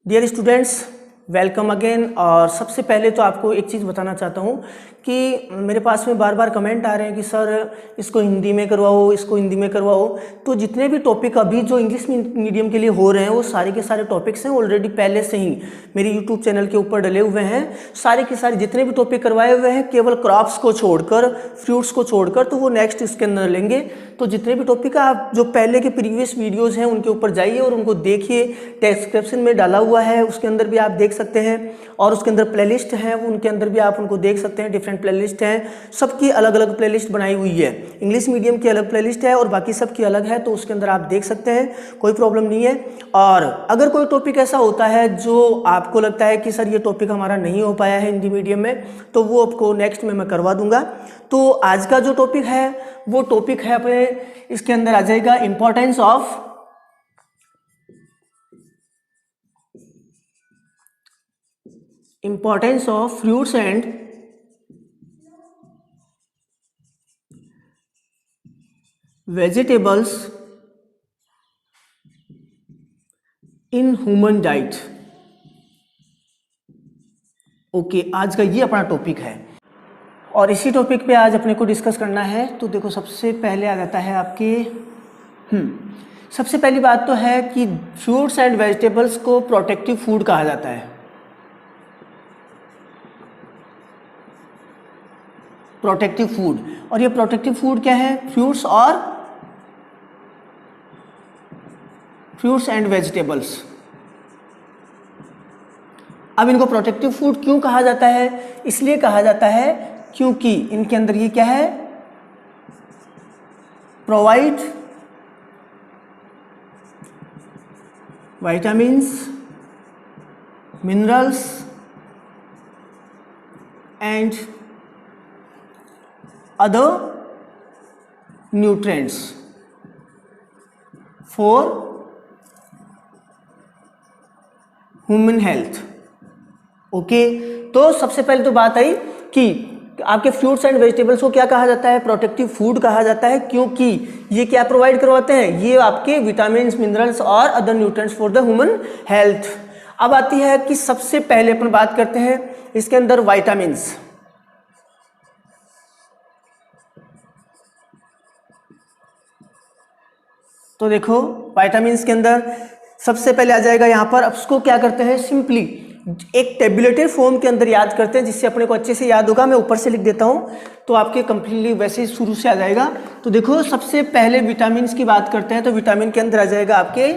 Dear students, welcome again. और सबसे पहले तो आपको एक चीज़ बताना चाहता हूँ कि मेरे पास में बार बार कमेंट आ रहे हैं कि सर इसको हिंदी में करवाओ, इसको हिंदी में करवाओ। तो जितने भी टॉपिक अभी जो इंग्लिश मीडियम के लिए हो रहे हैं वो सारे के सारे टॉपिक्स हैं ऑलरेडी पहले से ही मेरे यूट्यूब चैनल के ऊपर डले हुए हैं। सारे के सारे जितने भी टॉपिक करवाए हुए हैं केवल क्रॉप्स को छोड़कर, फ्रूट्स को छोड़कर, तो वो नेक्स्ट इसके अंदर लेंगे। तो जितने भी टॉपिक आप जो पहले के प्रीवियस वीडियोज़ हैं उनके ऊपर जाइए और उनको देखिए। डिस्क्रिप्शन में डाला हुआ है, उसके अंदर भी आप देख सकते हैं। और उसके अंदर प्लेलिस्ट है, उनके अंदर भी आप उनको देख सकते हैं। डिफरेंट प्लेलिस्ट हैं, सबकी अलग अलग प्लेलिस्ट बनाई हुई है। इंग्लिश मीडियम की अलग प्लेलिस्ट है और बाकी सबकी अलग है, तो उसके अंदर आप देख सकते हैं, कोई प्रॉब्लम नहीं है। और अगर कोई टॉपिक ऐसा होता है जो आपको लगता है कि सर ये टॉपिक हमारा नहीं हो पाया है हिंदी मीडियम में, तो वो आपको नेक्स्ट में मैं करवा दूंगा। तो आज का जो टॉपिक है वो टॉपिक है अपने इसके अंदर आ जाएगा importance of fruits and vegetables in human diet. Okay, आज का ये अपना टॉपिक है और इसी टॉपिक पे आज अपने को डिस्कस करना है। तो देखो, सबसे पहले आ जाता है आपके सबसे पहली बात तो है कि फ्रूट्स एंड वेजिटेबल्स को प्रोटेक्टिव फूड कहा जाता है। प्रोटेक्टिव फूड, और ये प्रोटेक्टिव फूड क्या है? Fruits and vegetables. अब इनको प्रोटेक्टिव फूड क्यों कहा जाता है? इसलिए कहा जाता है क्योंकि इनके अंदर ये क्या है? Provide vitamins, minerals and other nutrients for human health। Okay, तो सबसे पहले तो बात आई कि आपके फ्रूट्स एंड वेजिटेबल्स को क्या कहा जाता है? प्रोटेक्टिव फूड कहा जाता है, क्योंकि ये क्या प्रोवाइड करवाते हैं? ये आपके विटामिन्स, मिनरल्स और other nutrients for the human health. अब आती है कि सबसे पहले अपन बात करते हैं इसके अंदर विटामिन्स। तो देखो, विटामिन्स के अंदर सबसे पहले आ जाएगा यहाँ पर। अब उसको क्या करते हैं? सिंपली एक टेबुलेटेड फॉर्म के अंदर याद करते हैं, जिससे अपने को अच्छे से याद होगा। मैं ऊपर से लिख देता हूँ तो आपके कंप्लीटली वैसे ही शुरू से आ जाएगा। तो देखो, सबसे पहले विटामिन्स की बात करते हैं तो विटामिन के अंदर आ जाएगा आपके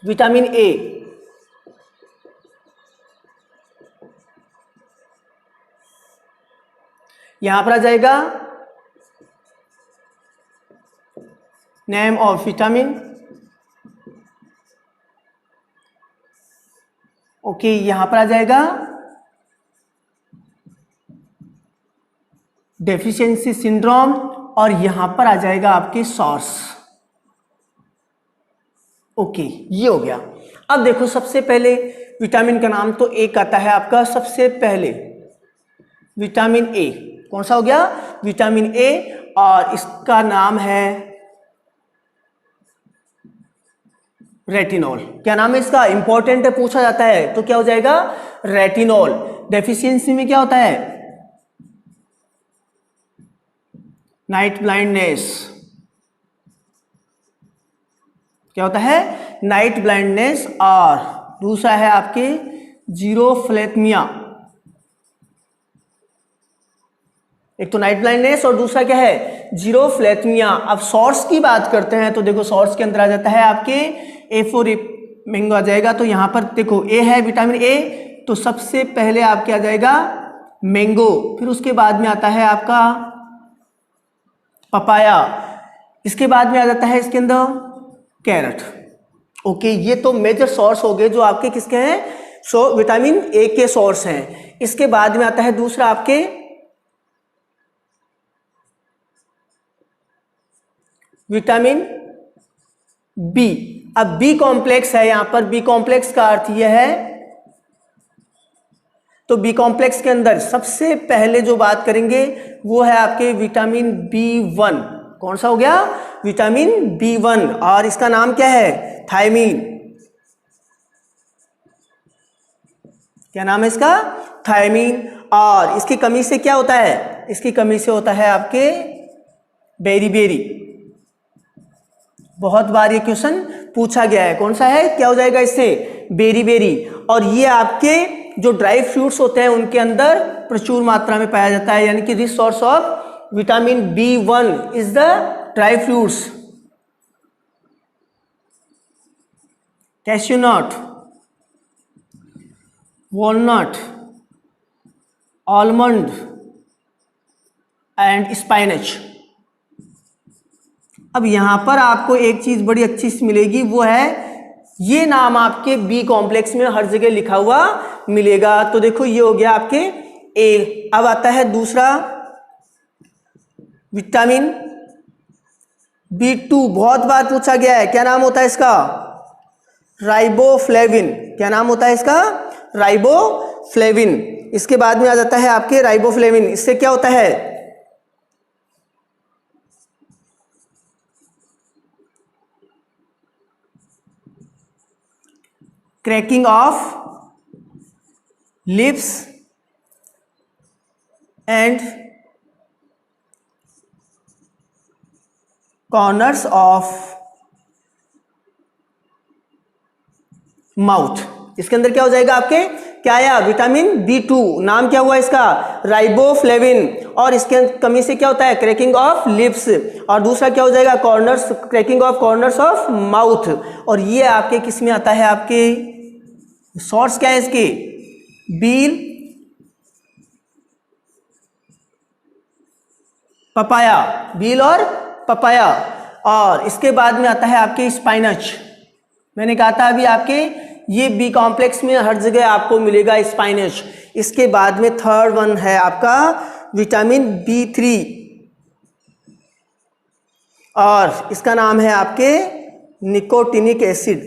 विटामिन ए। यहाँ पर आ जाएगा नेम ऑफ विटामिन। ओके, यहां पर आ जाएगा डेफिशिएंसी सिंड्रोम और यहां पर आ जाएगा आपके सोर्स। ओके, ये हो गया। अब देखो, सबसे पहले विटामिन का नाम तो एक आता है आपका। सबसे पहले विटामिन ए कौन सा हो गया? विटामिन ए, और इसका नाम है रेटिनॉल। क्या नाम है इसका? इंपॉर्टेंट है, पूछा जाता है। तो क्या हो जाएगा? रेटिनॉल। डेफिशिएंसी में क्या होता है? Night blindness. क्या होता है? Night blindness. और दूसरा है आपके जीरोफ्लेथमिया। एक तो नाइट ब्लाइंडनेस और दूसरा क्या है? जीरोफ्लेथमिया। अब सोर्स की बात करते हैं तो देखो, सोर्स के अंदर आ जाता है आपके ए फॉर मैंगो आ जाएगा। तो यहां पर देखो, ए है विटामिन ए, तो सबसे पहले आपके आ जाएगा मैंगो। फिर उसके बाद में आता है आपका पपाया। इसके बाद में आ जाता है इसके अंदर कैरेट। ओके, ये तो मेजर सोर्स हो गए जो आपके किसके हैं? विटामिन ए के सोर्स हैं। इसके बाद में आता है दूसरा आपके विटामिन बी। अब बी कॉम्प्लेक्स है यहां पर। बी कॉम्प्लेक्स का अर्थ यह है, तो बी कॉम्प्लेक्स के अंदर सबसे पहले जो बात करेंगे वो है आपके विटामिन बी1। कौन सा हो गया? विटामिन बी1, और इसका नाम क्या है? थायमीन। क्या नाम है इसका? थायमीन। और इसकी कमी से क्या होता है? इसकी कमी से होता है आपके बेरी। बहुत बार ये क्वेश्चन पूछा गया है। कौन सा है? क्या हो जाएगा इससे? बेरी। और ये आपके जो ड्राई फ्रूट्स होते हैं उनके अंदर प्रचुर मात्रा में पाया जाता है, यानी कि this source of vitamin B1 is the dry fruits. Cashew nut, walnut, almond and spinach. अब यहां पर आपको एक चीज बड़ी अच्छी सी मिलेगी, वो है ये नाम आपके बी कॉम्प्लेक्स में हर जगह लिखा हुआ मिलेगा। तो देखो ये हो गया आपके ए। अब आता है दूसरा विटामिन B2, बहुत बार पूछा गया है। क्या नाम होता है इसका? राइबोफ्लेविन। क्या नाम होता है इसका? राइबोफ्लेविन। इसके बाद में आ जाता है आपके राइबोफ्लेविन। इससे क्या होता है? Cracking of lips and corners of mouth. इसके अंदर क्या हो जाएगा आपके? क्या आया? Vitamin B2। नाम क्या हुआ इसका? राइबोफ्लेविन। और इसके कमी से क्या होता है? Cracking of lips. और दूसरा क्या हो जाएगा? Corners, cracking of corners of mouth. और ये आपके किस में आता है? आपके सोर्स क्या है इसके? बील, पपाया। बील और पपाया। और इसके बाद में आता है आपके स्पाइनच। मैंने कहा था अभी आपके ये बी कॉम्प्लेक्स में हर जगह आपको मिलेगा स्पाइनच। इसके बाद में थर्ड वन है आपका विटामिन B3 और इसका नाम है आपके निकोटिनिक एसिड।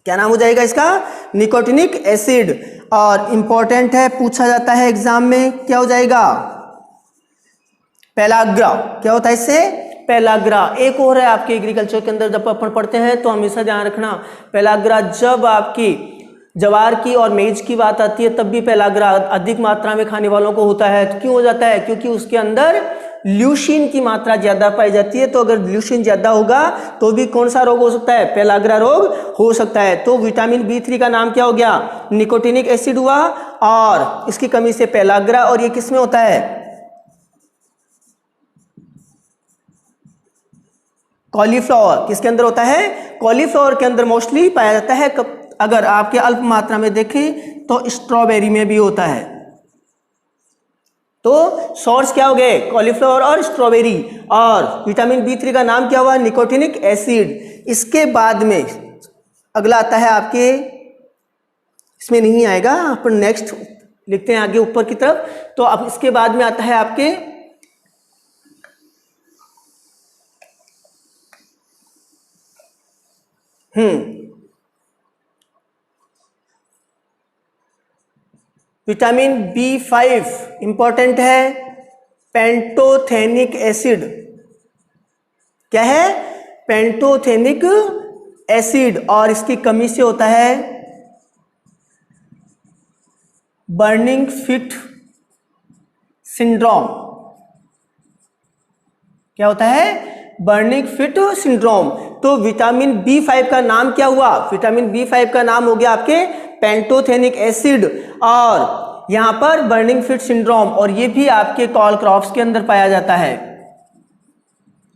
क्या नाम हो जाएगा इसका? Nicotinic acid. और इंपॉर्टेंट है, पूछा जाता है एग्जाम में, क्या हो जाएगा? पेलाग्रा। क्या होता है इससे? पेलाग्रा। एक और है आपके एग्रीकल्चर के अंदर, जब अपन पढ़ते हैं तो हमेशा ध्यान रखना, पेलाग्रा जब आपकी जवार की और मेज की बात आती है तब भी पेलाग्रा अधिक मात्रा में खाने वालों को होता है। तो क्यों हो जाता है? क्योंकि उसके अंदर ल्यूशिन की मात्रा ज्यादा पाई जाती है। तो अगर ल्यूशिन ज्यादा होगा तो भी कौन सा रोग हो सकता है? पेलाग्रा रोग हो सकता है। तो विटामिन B3 का नाम क्या हो गया? निकोटिनिक एसिड हुआ। और इसकी कमी से पेलाग्रा। और ये किस में होता है? कॉलीफ्लावर। किसके अंदर होता है? कॉलीफ्लावर के अंदर मोस्टली पाया जाता है। अगर आपके अल्प मात्रा में देखें तो स्ट्रॉबेरी में भी होता है। तो सोर्स क्या हो गए? कॉलीफ्लावर और स्ट्रॉबेरी। और विटामिन B3 का नाम क्या हुआ? Nicotinic acid. इसके बाद में अगला आता है आपके, इसमें नहीं आएगा, अपन नेक्स्ट लिखते हैं आगे ऊपर की तरफ। तो अब इसके बाद में आता है आपके विटामिन B5 इंपॉर्टेंट है। Pantothenic acid. क्या है? Pantothenic acid. और इसकी कमी से होता है बर्निंग फिट सिंड्रोम। क्या होता है? Burning fit syndrome. तो विटामिन B5 का नाम क्या हुआ? विटामिन B5 का नाम हो गया आपके पेंटोथेनिक एसिड। और यहां पर बर्निंग फिट सिंड्रोम। और ये भी आपके कॉल क्रॉप्स के अंदर पाया जाता है।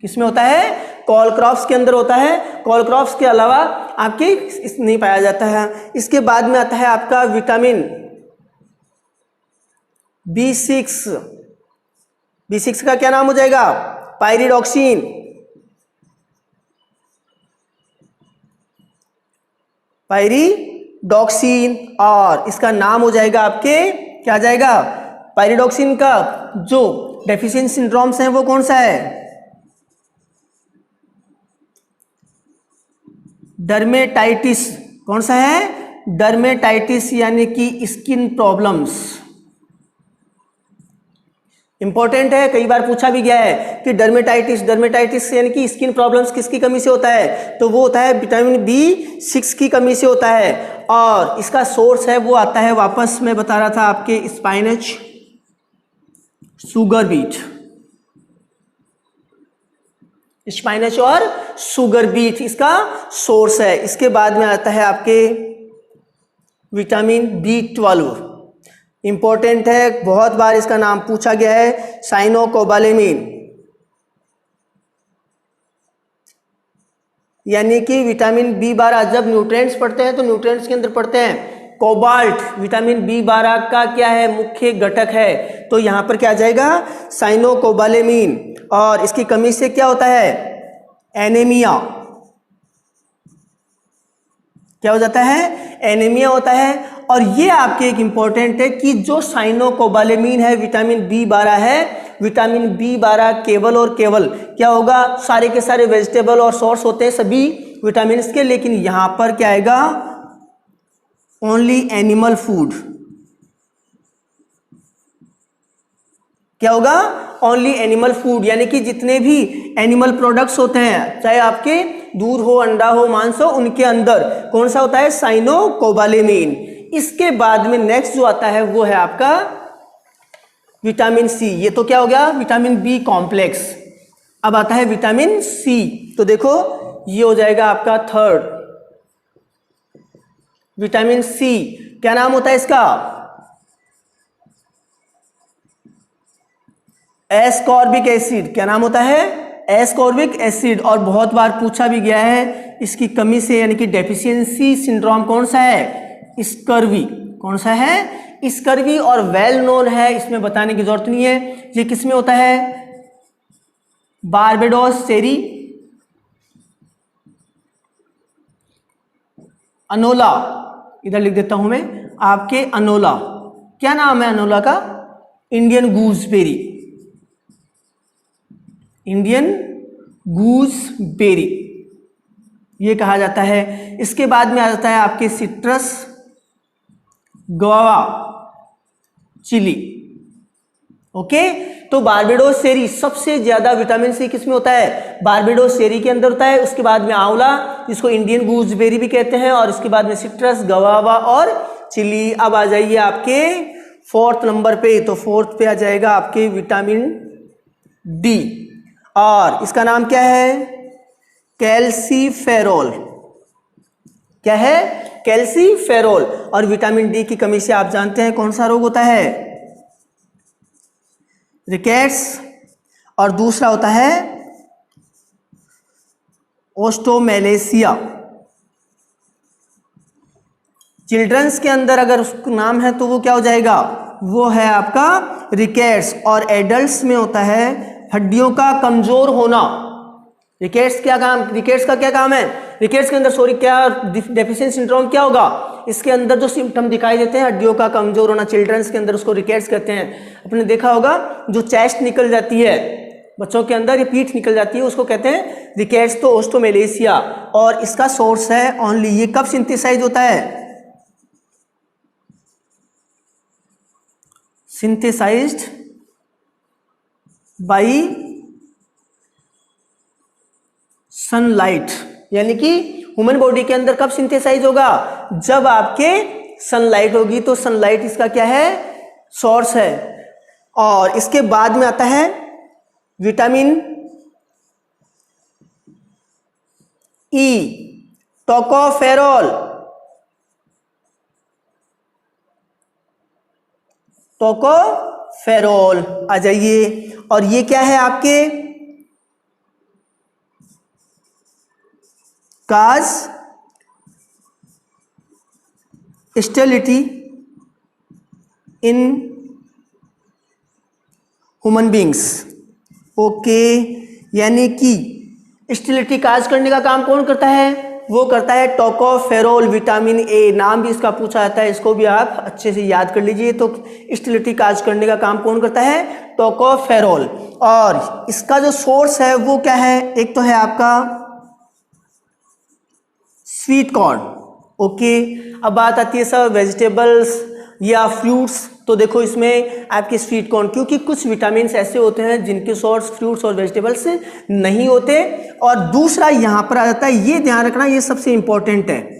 किसमें होता है? कॉल क्रॉप्स के अंदर होता है। कॉल क्रॉप्स के अलावा आपके नहीं पाया जाता है। इसके बाद में आता है आपका विटामिन B6। B6 का क्या नाम हो जाएगा? पायरिडॉक्सिन। पायरिडॉक्सिन। और इसका नाम हो जाएगा आपके, क्या आ जाएगा? पायरिडॉक्सिन का जो डेफिशिएंसी सिंड्रोम्स हैं वो कौन सा है? डर्मेटाइटिस। कौन सा है? डर्मेटाइटिस, यानी कि स्किन प्रॉब्लम्स। इंपॉर्टेंट है, कई बार पूछा भी गया है कि डर्मेटाइटिस यानी कि स्किन प्रॉब्लम्स किसकी कमी से होता है, तो वो होता है विटामिन B6 की कमी से होता है। और इसका सोर्स है वो आता है, वापस मैं बता रहा था आपके, स्पाइनच, शुगर बीट, स्पाइनच और शुगर बीट इसका सोर्स है। इसके बाद में आता है आपके विटामिन B12, इंपॉर्टेंट है, बहुत बार इसका नाम पूछा गया है, साइनोकोबालेमिन, यानी कि विटामिन B12 जब न्यूट्रिएंट्स पढ़ते हैं तो न्यूट्रिएंट्स के अंदर पढ़ते हैं कोबाल्ट, विटामिन B12 का क्या है, मुख्य घटक है, तो यहां पर क्या आ जाएगा, साइनोकोबालेमिन। और इसकी कमी से क्या होता है, एनीमिया, क्या हो जाता है, एनीमिया होता है। और ये आपके एक इंपॉर्टेंट है कि जो साइनोकोबालेमिन है, विटामिन B12 है, विटामिन B12 केवल और केवल क्या होगा, सारे के सारे वेजिटेबल और सोर्स होते हैं सभी विटामिन के, लेकिन यहां पर क्या आएगा, ओनली एनिमल फूड, क्या होगा, ओनली एनिमल फूड, यानी कि जितने भी एनिमल प्रोडक्ट्स होते हैं, चाहे आपके दूध हो, अंडा हो, मांस हो, उनके अंदर कौन सा होता है, साइनोकोबालेमिन। इसके बाद में नेक्स्ट जो आता है वो है आपका विटामिन C, ये तो क्या हो गया, विटामिन B कॉम्प्लेक्स। अब आता है विटामिन C, तो देखो ये हो जाएगा आपका थर्ड, विटामिन C, क्या नाम होता है इसका, एस्कॉर्बिक एसिड, क्या नाम होता है, एस्कॉर्बिक एसिड। और बहुत बार पूछा भी गया है इसकी कमी से, यानी कि डेफिशिएंसी सिंड्रोम कौन सा है, स्कर्वी, कौन सा है, स्कर्वी, और वेल नोन है, इसमें बताने की जरूरत नहीं है। ये किसमें होता है, बारबेडोस चेरी, अनोला, इधर लिख देता हूं मैं आपके, अनोला, क्या नाम है अनोला का, इंडियन गूसबेरी, इंडियन गूसबेरी ये कहा जाता है। इसके बाद में आ जाता है आपके सिट्रस, गुआवा, चिली, ओके। तो बारबेडोस चेरी, सबसे ज्यादा विटामिन C किसमें होता है, बारबेडोस चेरी के अंदर होता है। उसके बाद में आंवला, जिसको इंडियन गूसबेरी भी कहते हैं, और इसके बाद में सिट्रस, गुआवा और चिली। अब आ जाइए आपके फोर्थ नंबर पे, तो फोर्थ पे आ जाएगा आपके विटामिन D, और इसका नाम क्या है, कैल्सीफेरोल, क्या है, कैल्सीफेरोल। और विटामिन D की कमी से आप जानते हैं कौन सा रोग होता है, रिकेट्स, और दूसरा होता है ओस्टोमेलेसिया। चिल्ड्रंस के अंदर अगर उसका नाम है तो वो क्या हो जाएगा, वो है आपका रिकेट्स। और एडल्ट्स में होता है हड्डियों का कमजोर होना। रिकेट्स क्या काम, रिकेट्स का क्या काम है, रिकेट्स के अंदर क्या डेफिशिएंसी सिंड्रोम क्या होगा, इसके अंदर जो सिम्टम दिखाई देते हैं हड्डियों का कमजोर होना, चिल्ड्रंस के अंदर उसको रिकेट्स कहते हैं। आपने देखा होगा जो चेस्ट निकल जाती है बच्चों के अंदर, ये पीठ निकल जाती है, उसको कहते हैं रिकेट्स, तो ओस्टोमेलेसिया। और इसका सोर्स है ओनली, ये कब सिंथेसाइज होता है, सिंथेसाइज्ड बाई सनलाइट, यानी कि ह्यूमन बॉडी के अंदर कब सिंथेसाइज होगा, जब आपके सनलाइट होगी। तो सनलाइट इसका क्या है, सोर्स है। और इसके बाद में आता है विटामिन E, टोकोफेरोल, टोकोफेरोल आ जाइए। और ये क्या है आपके, cause stability in human beings, okay. यानी कि स्टेबिलिटी काज करने का काम कौन करता है, वो करता है टोकोफेरोल, विटामिन A, नाम भी इसका पूछा जाता है, इसको भी आप अच्छे से याद कर लीजिए। तो स्टेबिलिटी काज करने का काम कौन करता है, टोकोफेरोल। और इसका जो सोर्स है वो क्या है, एक तो है आपका स्वीट कॉर्न, ओके। अब बात आती है सब वेजिटेबल्स या फ्रूट्स तो देखो इसमें आपके स्वीट कॉर्न, क्योंकि कुछ विटामिन ऐसे होते हैं जिनके सोर्स फ्रूट्स और वेजिटेबल्स नहीं होते। और दूसरा यहां पर आ जाता है, ये ध्यान रखना, ये सबसे इंपॉर्टेंट है,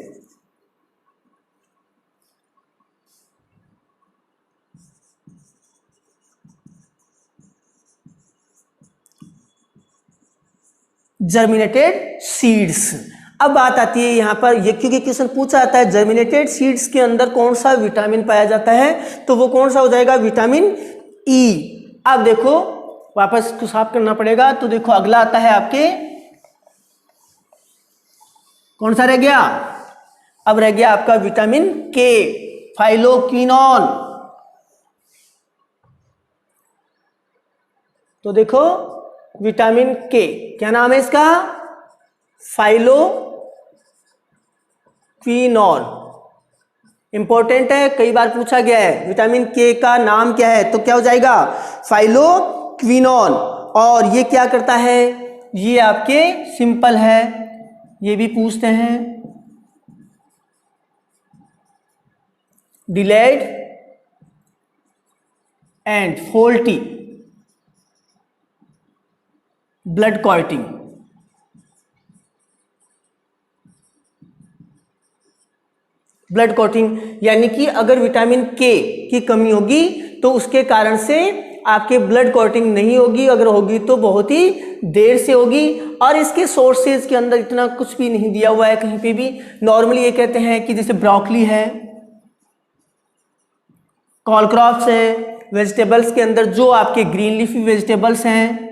जर्मिनेटेड सीड्स। अब बात आती है यहां पर, ये क्योंकि क्वेश्चन पूछा जाता है जर्मिनेटेड सीड्स के अंदर कौन सा विटामिन पाया जाता है, तो वो कौन सा हो जाएगा, विटामिन ई। अब देखो वापस इसको साफ करना पड़ेगा, तो देखो अगला आता है आपके, कौन सा रह गया, अब रह गया आपका विटामिन के, फाइलोक्विनोन। तो देखो विटामिन के क्या नाम है इसका, फाइलोक्विनोन। इंपॉर्टेंट है, कई बार पूछा गया है विटामिन के का नाम क्या है, तो क्या हो जाएगा, फाइलोक्विनोन। और ये क्या करता है, ये आपके सिंपल है, ये भी पूछते हैं, delayed and faulty blood clotting. Blood clotting यानी कि अगर विटामिन के की कमी होगी तो उसके कारण से आपके ब्लड क्लॉटिंग नहीं होगी, अगर होगी तो बहुत ही देर से होगी। और इसके सोर्सेज के अंदर इतना कुछ भी नहीं दिया हुआ है कहीं पे भी। नॉर्मली ये कहते हैं कि जैसे ब्रोकली है, कॉलक्रॉप्स है, वेजिटेबल्स के अंदर जो आपके ग्रीन लीफी वेजिटेबल्स हैं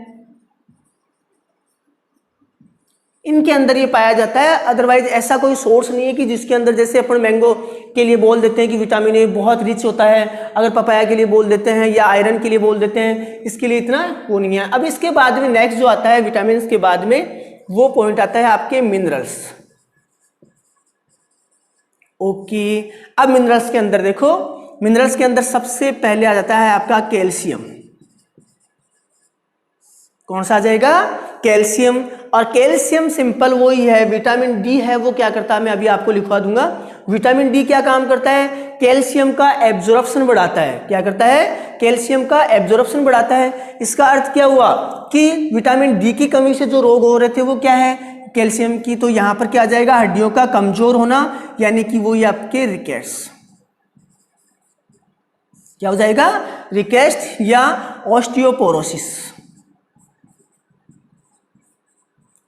इनके अंदर ये पाया जाता है। अदरवाइज ऐसा कोई सोर्स नहीं है कि जिसके अंदर, जैसे अपन मैंगो के लिए बोल देते हैं कि विटामिन ए बहुत रिच होता है, अगर पपाया के लिए बोल देते हैं या आयरन के लिए बोल देते हैं, इसके लिए इतना वो नहीं है। अब इसके बाद में नेक्स्ट जो आता है विटामिन के बाद में, वो पॉइंट आता है आपके मिनरल्स। ओके, अब मिनरल्स के अंदर देखो, मिनरल्स के अंदर सबसे पहले आ जाता है आपका कैल्शियम। कौन सा आ जाएगा, कैल्शियम। और कैल्शियम सिंपल वही है, विटामिन डी है वो क्या करता है, मैं अभी आपको लिखवा दूंगा। विटामिन डी क्या काम करता है, कैल्शियम का एब्जॉर्प्शन बढ़ाता है। क्या करता है, कैल्शियम का एब्जॉर्प्शन बढ़ाता है। इसका अर्थ क्या हुआ कि विटामिन डी की कमी से जो रोग हो रहे थे वो क्या है, कैल्शियम की। तो यहां पर क्या आ जाएगा, हड्डियों का कमजोर होना, यानी कि वो आपके रिकेट्स। क्या हो जाएगा, रिकेट्स या ऑस्टियोपोरोसिस,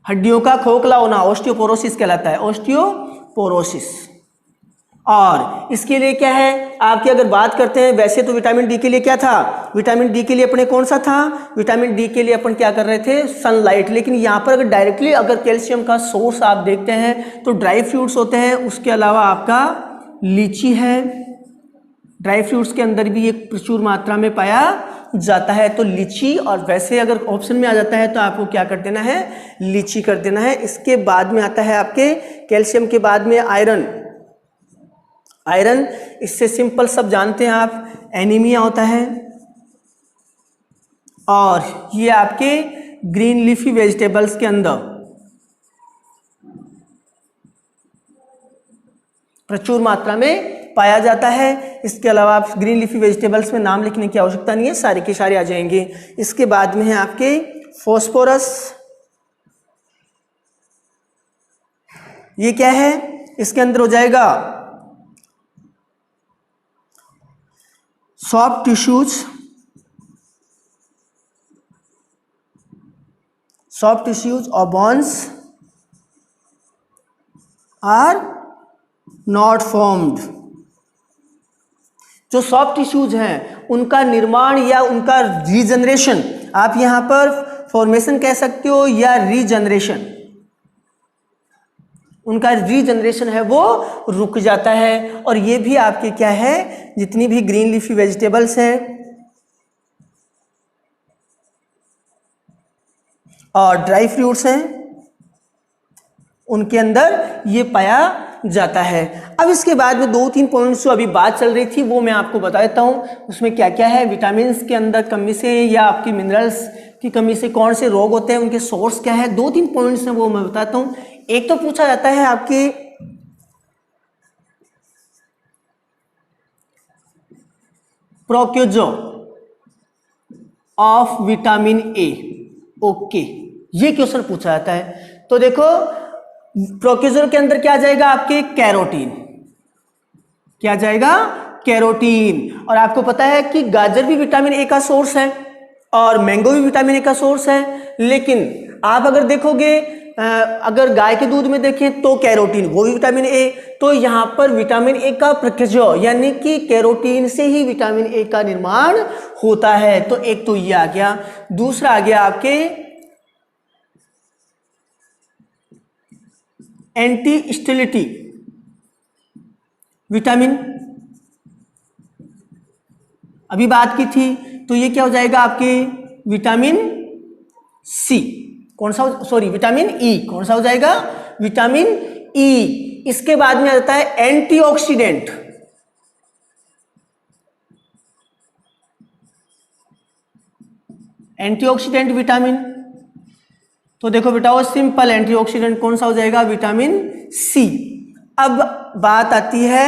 हड्डियों का खोखला होना ऑस्टियोपोरोसिस कहलाता है, ऑस्टियोपोरोसिस। और इसके लिए क्या है, आपकी अगर बात करते हैं, वैसे तो विटामिन डी के लिए क्या था, विटामिन डी के लिए अपने कौन सा था, विटामिन डी के लिए अपन क्या कर रहे थे, सनलाइट। लेकिन यहाँ पर अगर डायरेक्टली अगर कैल्शियम का सोर्स आप देखते हैं तो ड्राई फ्रूट्स होते हैं, उसके अलावा आपका लीची है, ड्राई फ्रूट्स के अंदर भी एक प्रचुर मात्रा में पाया जाता है। तो लीची, और वैसे अगर ऑप्शन में आ जाता है तो आपको क्या कर देना है, लीची कर देना है। इसके बाद में आता है आपके कैल्शियम के बाद में आयरन। आयरन, इससे सिंपल सब जानते हैं आप, एनीमिया होता है। और ये आपके ग्रीन लीफी वेजिटेबल्स के अंदर प्रचुर मात्रा में पाया जाता है। इसके अलावा आप ग्रीन लीफी वेजिटेबल्स में नाम लिखने की आवश्यकता नहीं है, सारे के सारे आ जाएंगे। इसके बाद में है आपके फॉस्फोरस। ये क्या है, इसके अंदर हो जाएगा सॉफ्ट टिश्यूज, सॉफ्ट टिश्यूज और बोन्स आर नॉट फॉर्म्ड। जो सॉफ्ट टिश्यूज हैं उनका निर्माण या उनका रीजनरेशन, आप यहां पर फॉर्मेशन कह सकते हो या रीजनरेशन, उनका रीजनरेशन है वो रुक जाता है। और ये भी आपके क्या है, जितनी भी ग्रीन लीफी वेजिटेबल्स हैं और ड्राई फ्रूट्स हैं उनके अंदर ये पाया जाता है। अब इसके बाद में 2-3 पॉइंट्स जो अभी बात चल रही थी वो मैं आपको बता देता हूं, उसमें क्या क्या है। विटामिन के अंदर कमी से या आपकी मिनरल्स की कमी से कौन से रोग होते हैं, उनके सोर्स क्या है, 2-3 पॉइंट्स हैं वो मैं बताता हूं। एक तो पूछा जाता है आपके प्रोक्यूजो ऑफ विटामिन ए। ओके, ये क्वेश्चन पूछा जाता है। तो देखो प्रोक्यूजो के अंदर क्या जाएगा आपके, कैरोटीन। क्या जाएगा, कैरोटीन। और आपको पता है कि गाजर भी विटामिन ए का सोर्स है और मैंगो भी विटामिन ए का सोर्स है, लेकिन आप अगर देखोगे अगर गाय के दूध में देखें तो कैरोटीन, वो भी विटामिन ए। तो यहाँ पर विटामिन ए का प्रक्रिया यानी कि कैरोटीन से ही विटामिन ए का निर्माण होता है। तो एक तो ये आ गया। दूसरा आ गया आपके एंटी स्टेलिटी विटामिन, अभी बात की थी। तो ये क्या हो जाएगा आपके, विटामिन सी। कौन सा, सॉरी विटामिन ई। कौन सा हो जाएगा, विटामिन ई। इसके बाद में आ जाता है एंटीऑक्सीडेंट। एंटीऑक्सीडेंट विटामिन, तो देखो बेटा वो सिंपल एंटीऑक्सीडेंट कौन सा हो जाएगा, विटामिन सी। अब बात आती है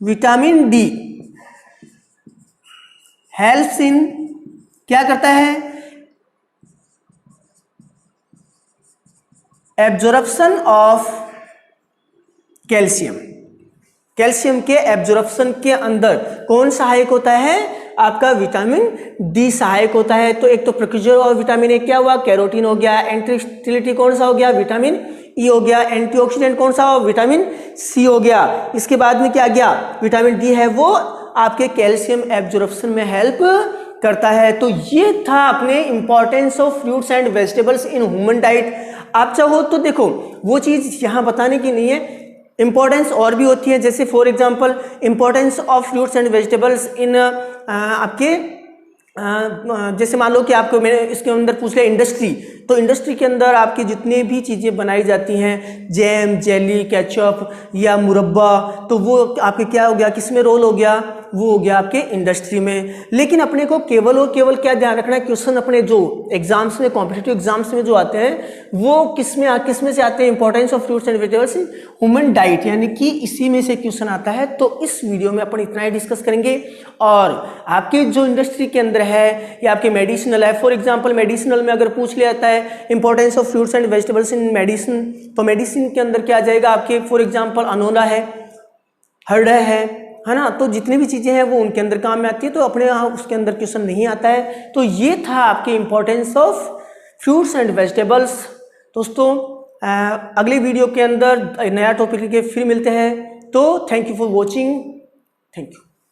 विटामिन डी। हेल्प्स इन, क्या करता है, एब्जॉर्प्शन ऑफ कैल्शियम। कैल्शियम के एब्जॉर्प्शन के अंदर कौन सहायक होता है, आपका विटामिन डी सहायक होता है। तो एक तो प्रोक्यूजर और विटामिन ए क्या हुआ, कैरोटीन हो गया। एंटीस्टेलिटी कौन सा हो गया, विटामिन ई हो गया। एंटीऑक्सीडेंट कौन सा हो, विटामिन सी हो गया। इसके बाद में क्या गया, विटामिन डी है वो आपके कैल्शियम एब्जॉर्प्शन में हेल्प करता है। तो ये था अपने importance of fruits and vegetables in human diet. आप चाहो तो देखो वो चीज यहाँ बताने की नहीं है, इंपॉर्टेंस और भी होती है। जैसे for example importance of fruits and vegetables in आपके जैसे मान लो कि आपको मैंने इसके अंदर पूछ लिया इंडस्ट्री, तो इंडस्ट्री के अंदर आपकी जितनी भी चीज़ें बनाई जाती हैं, जैम, जेली, केचप या मुरब्बा, तो वो आपके क्या हो गया, किस में रोल हो गया, वो हो गया आपके इंडस्ट्री में। लेकिन अपने को केवल और केवल क्या ध्यान रखना है, क्वेश्चन अपने जो एग्जाम्स में, कॉम्पिटिटिव एग्जाम्स में जो आते हैं वो किस में से आते हैं, importance of fruits and vegetables in human diet, यानी कि इसी में से क्वेश्चन आता है। तो इस वीडियो में अपन इतना ही डिस्कस करेंगे। और आपके जो इंडस्ट्री के अंदर है या आपके मेडिसिनल है, फॉर एग्जांपल मेडिसिनल में अगर पूछ लिया जाता है importance of fruits and vegetables in medicine, तो मेडिसिन के अंदर क्या आ जाएगा आपके, फॉर एग्जांपल अनोला है, हर्ड है ना। तो जितनी भी चीजें हैं वो उनके अंदर काम में आती है, तो अपने यहाँ उसके अंदर क्वेश्चन नहीं आता है। तो ये था आपके importance of fruits and vegetables. दोस्तों अगले वीडियो के अंदर नया टॉपिक लेके फिर मिलते हैं। तो thank you for watching, thank you.